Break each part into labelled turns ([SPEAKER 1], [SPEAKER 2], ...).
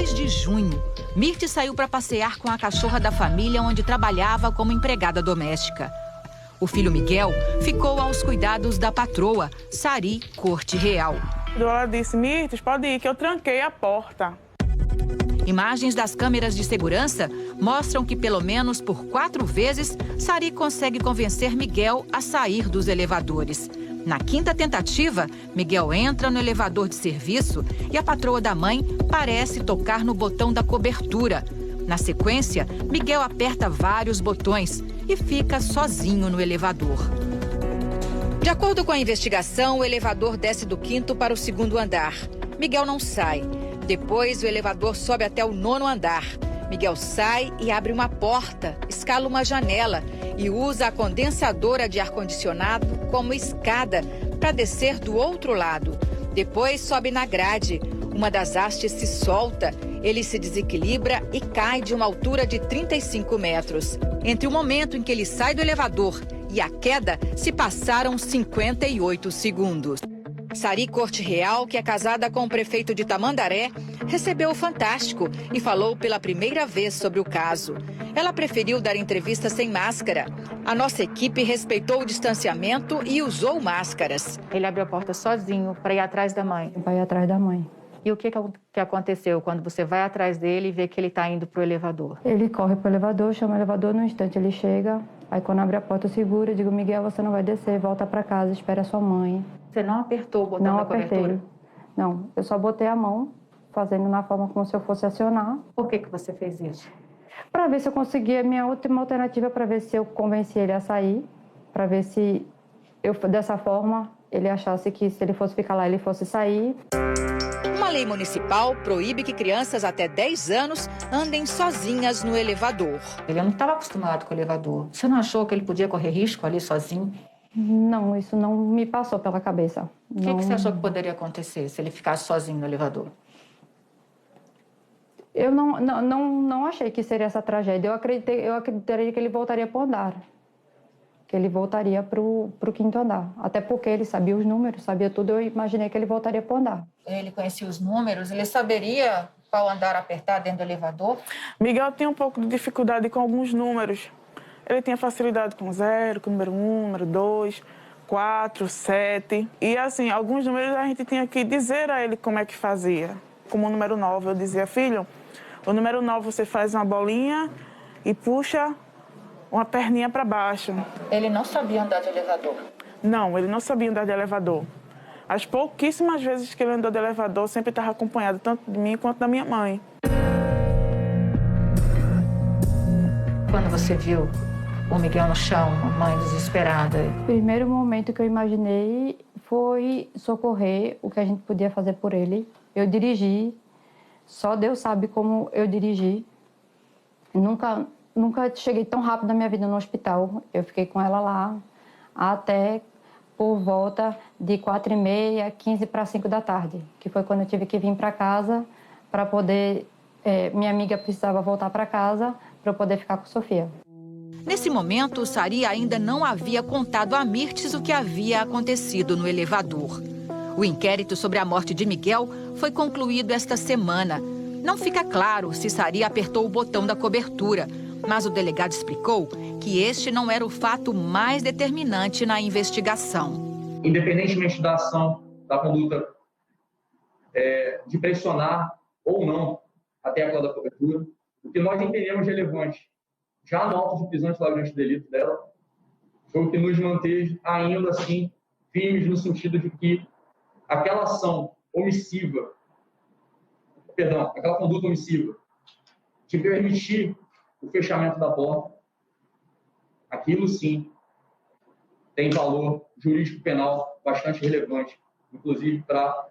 [SPEAKER 1] 2 de junho, Mirtes saiu para passear com a cachorra da família onde trabalhava como empregada doméstica. O filho Miguel ficou aos cuidados da patroa, Sari Corte Real.
[SPEAKER 2] Ela disse, Mirtes, pode ir, que eu tranquei a porta.
[SPEAKER 1] Imagens das câmeras de segurança mostram que pelo menos por 4 vezes, Sari consegue convencer Miguel a sair dos elevadores. Na 5ª tentativa, Miguel entra no elevador de serviço e a patroa da mãe parece tocar no botão da cobertura. Na sequência, Miguel aperta vários botões e fica sozinho no elevador. De acordo com a investigação, o elevador desce do 5º para o 2º andar. Miguel não sai. Depois, o elevador sobe até o 9º andar. Miguel sai e abre uma porta, escala uma janela e usa a condensadora de ar-condicionado como escada para descer do outro lado. Depois sobe na grade. Uma das hastes se solta, ele se desequilibra e cai de uma altura de 35 metros. Entre o momento em que ele sai do elevador e a queda, se passaram 58 segundos. Sari Corte Real, que é casada com o prefeito de Tamandaré, recebeu o Fantástico e falou pela primeira vez sobre o caso. Ela preferiu dar entrevista sem máscara. A nossa equipe respeitou o distanciamento e usou máscaras.
[SPEAKER 3] Ele abriu a porta sozinho para ir atrás da mãe.
[SPEAKER 4] Vai atrás da mãe.
[SPEAKER 3] E o que aconteceu quando você vai atrás dele e vê que ele está indo para o elevador?
[SPEAKER 4] Ele corre para o elevador, chama o elevador, no instante ele chega. Aí quando abre a porta eu seguro, eu digo, Miguel, você não vai descer, volta para casa, espera a sua mãe.
[SPEAKER 3] Você não apertou o botão da cobertura?
[SPEAKER 4] Não, eu só botei a mão, fazendo na forma como se eu fosse acionar.
[SPEAKER 3] Por que você fez isso?
[SPEAKER 4] Para ver se eu conseguia, minha última alternativa para ver se eu convenci ele a sair, para ver se eu, dessa forma, ele achasse que se ele fosse ficar lá, ele fosse sair.
[SPEAKER 1] Uma lei municipal proíbe que crianças até 10 anos andem sozinhas no elevador.
[SPEAKER 3] Ele não estava acostumado com o elevador. Você não achou que ele podia correr risco ali sozinho?
[SPEAKER 4] Não, isso não me passou pela cabeça.
[SPEAKER 3] O que você achou que poderia acontecer se ele ficasse sozinho no elevador?
[SPEAKER 4] Eu não achei que seria essa tragédia. Eu acreditaria que ele voltaria para o andar. Que ele voltaria para o 5º andar. Até porque ele sabia os números, sabia tudo. Eu imaginei que ele voltaria para o andar.
[SPEAKER 3] Ele conhecia os números? Ele saberia qual andar apertar dentro do elevador?
[SPEAKER 2] Miguel tinha um pouco de dificuldade com alguns números. Ele tinha facilidade com 0, com o número 1, número 2, 4, 7. E, assim, alguns números a gente tinha que dizer a ele como é que fazia. Como o número 9, eu dizia, filho, o número 9 você faz uma bolinha e puxa uma perninha para baixo.
[SPEAKER 3] Ele não sabia andar de elevador?
[SPEAKER 2] Não, ele não sabia andar de elevador. As pouquíssimas vezes que ele andou de elevador, sempre estava acompanhado tanto de mim quanto da minha mãe.
[SPEAKER 3] Quando você viu o Miguel no chão, a mãe desesperada?
[SPEAKER 4] O primeiro momento que eu imaginei foi socorrer, o que a gente podia fazer por ele. Eu dirigi, só Deus sabe como eu dirigi. Nunca cheguei tão rápido na minha vida no hospital. Eu fiquei com ela lá até por volta de 4h30, 15 para 5 da tarde, que foi quando eu tive que vir para casa para poder... minha amiga precisava voltar para casa para eu poder ficar com Sofia.
[SPEAKER 1] Nesse momento, Sari ainda não havia contado a Mirtes o que havia acontecido no elevador. O inquérito sobre a morte de Miguel foi concluído esta semana. Não fica claro se Sari apertou o botão da cobertura, mas o delegado explicou que este não era o fato mais determinante na investigação.
[SPEAKER 5] Independentemente da ação, da conduta de pressionar ou não a tecla da cobertura, o que nós entendemos relevante já no auto de prisão de flagrante delito dela, foi o que nos manteve ainda assim firmes no sentido de que aquela ação omissiva, aquela conduta omissiva de permitir o fechamento da porta, aquilo sim tem valor jurídico penal bastante relevante, inclusive para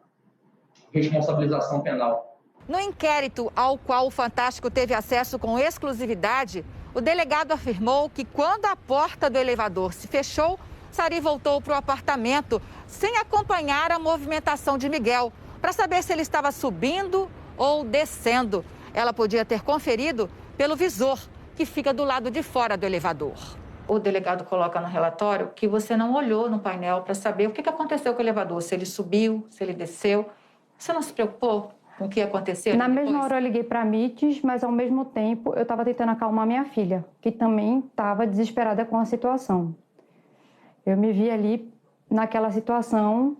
[SPEAKER 5] responsabilização penal.
[SPEAKER 1] No inquérito ao qual o Fantástico teve acesso com exclusividade, o delegado afirmou que quando a porta do elevador se fechou, Sari voltou para o apartamento sem acompanhar a movimentação de Miguel, para saber se ele estava subindo ou descendo. Ela podia ter conferido pelo visor, que fica do lado de fora do elevador.
[SPEAKER 3] O delegado coloca no relatório que você não olhou no painel para saber o que aconteceu com o elevador, se ele subiu, se ele desceu. Você não se preocupou? com o que aconteceu?
[SPEAKER 4] Na mesma hora eu liguei para a MITES, mas ao mesmo tempo eu estava tentando acalmar minha filha, que também estava desesperada com a situação. Eu me vi ali naquela situação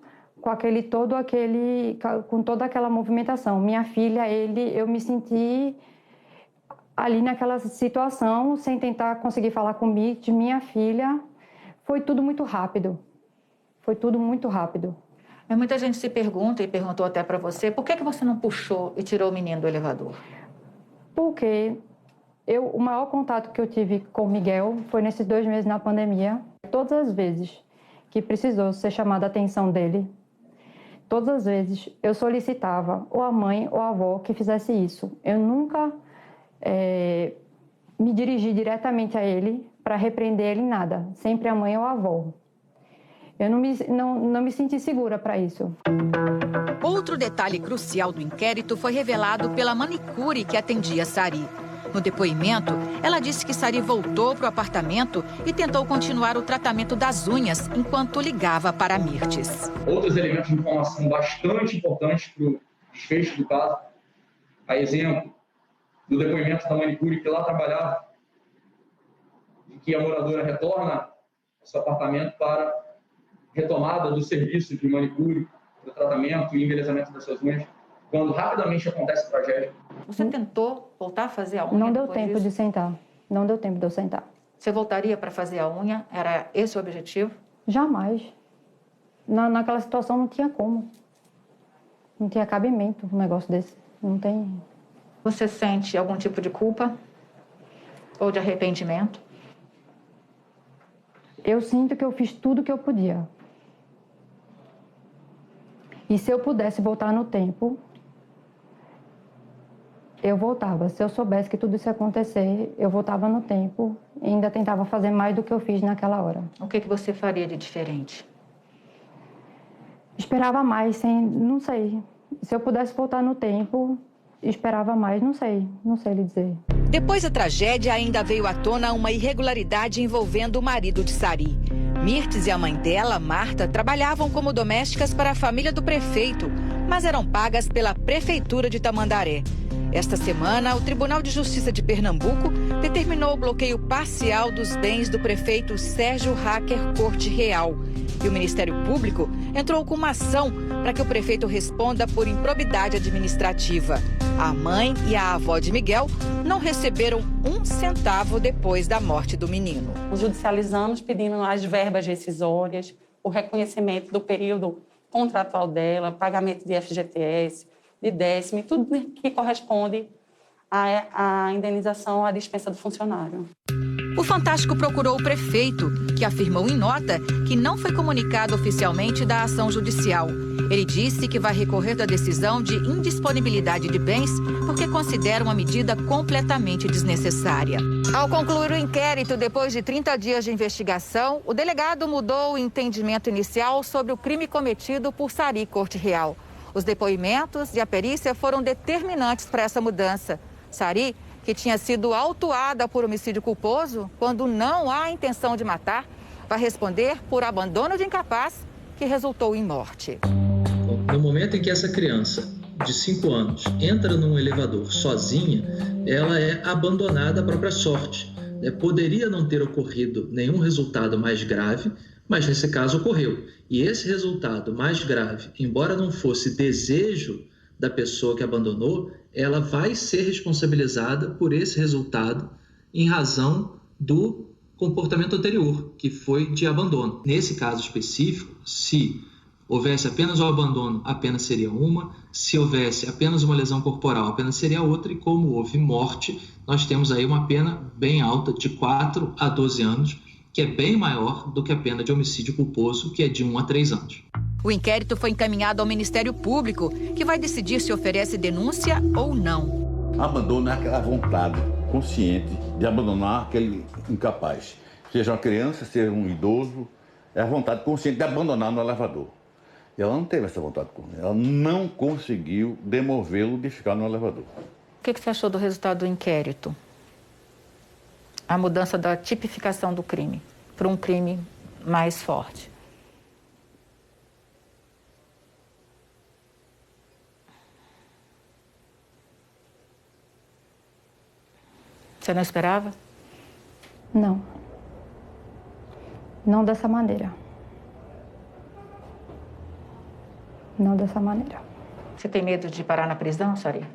[SPEAKER 4] com toda aquela movimentação. Minha filha, eu me senti ali naquela situação, sem tentar conseguir falar com MITES, minha filha. Foi tudo muito rápido. Foi tudo muito rápido.
[SPEAKER 3] Mas muita gente se pergunta, e perguntou até para você, por que você não puxou e tirou o menino do elevador?
[SPEAKER 4] Porque o maior contato que eu tive com o Miguel foi nesses 2 meses na pandemia. Todas as vezes que precisou ser chamada a atenção dele, todas as vezes eu solicitava ou a mãe ou a avó que fizesse isso. Eu nunca me dirigi diretamente a ele para repreender ele em nada. Sempre a mãe ou a avó. Eu não me senti segura para isso.
[SPEAKER 1] Outro detalhe crucial do inquérito foi revelado pela manicure que atendia Sari. No depoimento, ela disse que Sari voltou para o apartamento e tentou continuar o tratamento das unhas enquanto ligava para Mirtes.
[SPEAKER 5] Outros elementos de informação bastante importantes para o desfecho do caso, a exemplo do depoimento da manicure que lá trabalhava, de que a moradora retorna ao seu apartamento para retomada do serviço de manicure, do tratamento e embelezamento das suas unhas, quando rapidamente acontece a tragédia.
[SPEAKER 3] Você tentou voltar a fazer a unha?
[SPEAKER 4] Não deu tempo de sentar. Não deu tempo de eu sentar.
[SPEAKER 3] Você voltaria para fazer a unha? Era esse o objetivo?
[SPEAKER 4] Jamais. Naquela situação não tinha como. Não tinha cabimento um negócio desse. Não tem.
[SPEAKER 3] Você sente algum tipo de culpa? Ou de arrependimento?
[SPEAKER 4] Eu sinto que eu fiz tudo o que eu podia. E se eu pudesse voltar no tempo, eu voltava. Se eu soubesse que tudo isso ia acontecer, eu voltava no tempo e ainda tentava fazer mais do que eu fiz naquela hora.
[SPEAKER 3] O que você faria de diferente?
[SPEAKER 4] Esperava mais, não sei. Se eu pudesse voltar no tempo, esperava mais, não sei lhe dizer.
[SPEAKER 1] Depois da tragédia, ainda veio à tona uma irregularidade envolvendo o marido de Sari. Mirtes e a mãe dela, Marta, trabalhavam como domésticas para a família do prefeito, mas eram pagas pela Prefeitura de Tamandaré. Esta semana, o Tribunal de Justiça de Pernambuco determinou o bloqueio parcial dos bens do prefeito Sérgio Hacker Corte Real. E o Ministério Público entrou com uma ação para que o prefeito responda por improbidade administrativa. A mãe e a avó de Miguel não receberam 1 centavo depois da morte do menino.
[SPEAKER 6] Judicializamos pedindo as verbas rescisórias, o reconhecimento do período contratual dela, pagamento de FGTS, de décimo, tudo que corresponde à indenização à dispensa do funcionário.
[SPEAKER 1] O Fantástico procurou o prefeito, que afirmou em nota que não foi comunicado oficialmente da ação judicial. Ele disse que vai recorrer da decisão de indisponibilidade de bens porque considera uma medida completamente desnecessária. Ao concluir o inquérito, depois de 30 dias de investigação, o delegado mudou o entendimento inicial sobre o crime cometido por Sari Corte Real. Os depoimentos e a perícia foram determinantes para essa mudança. Sari, que tinha sido autuada por homicídio culposo, quando não há intenção de matar, vai responder por abandono de incapaz, que resultou em morte.
[SPEAKER 7] No momento em que essa criança de 5 anos entra num elevador sozinha, ela é abandonada à própria sorte. Poderia não ter ocorrido nenhum resultado mais grave, mas nesse caso ocorreu. E esse resultado mais grave, embora não fosse desejo da pessoa que abandonou, ela vai ser responsabilizada por esse resultado em razão do comportamento anterior, que foi de abandono. Nesse caso específico, se houvesse apenas o abandono, a pena seria uma. Se houvesse apenas uma lesão corporal, a pena seria outra. E como houve morte, nós temos aí uma pena bem alta, de 4 a 12 anos, que é bem maior do que a pena de homicídio culposo, que é de 1 a 3 anos.
[SPEAKER 1] O inquérito foi encaminhado ao Ministério Público, que vai decidir se oferece denúncia ou não.
[SPEAKER 8] Abandono é aquela vontade consciente de abandonar aquele incapaz. Seja uma criança, seja um idoso, é a vontade consciente de abandonar no elevador. E ela não teve essa vontade consciente. Ela não conseguiu demovê-lo de ficar no elevador.
[SPEAKER 3] O que você achou do resultado do inquérito? A mudança da tipificação do crime para um crime mais forte. Você não esperava?
[SPEAKER 4] Não. Não dessa maneira. Não dessa maneira.
[SPEAKER 3] Você tem medo de parar na prisão, Sari?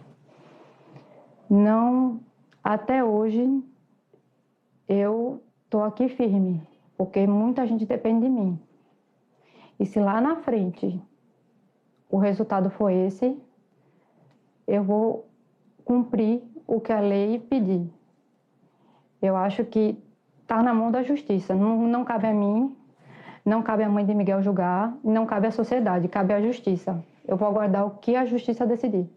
[SPEAKER 4] Não, até hoje eu tô aqui firme, porque muita gente depende de mim. E se lá na frente o resultado for esse, eu vou cumprir o que a lei pedir. Eu acho que está na mão da justiça. Não cabe a mim, não cabe à mãe de Miguel julgar, não cabe à sociedade, cabe à justiça. Eu vou aguardar o que a justiça decidir.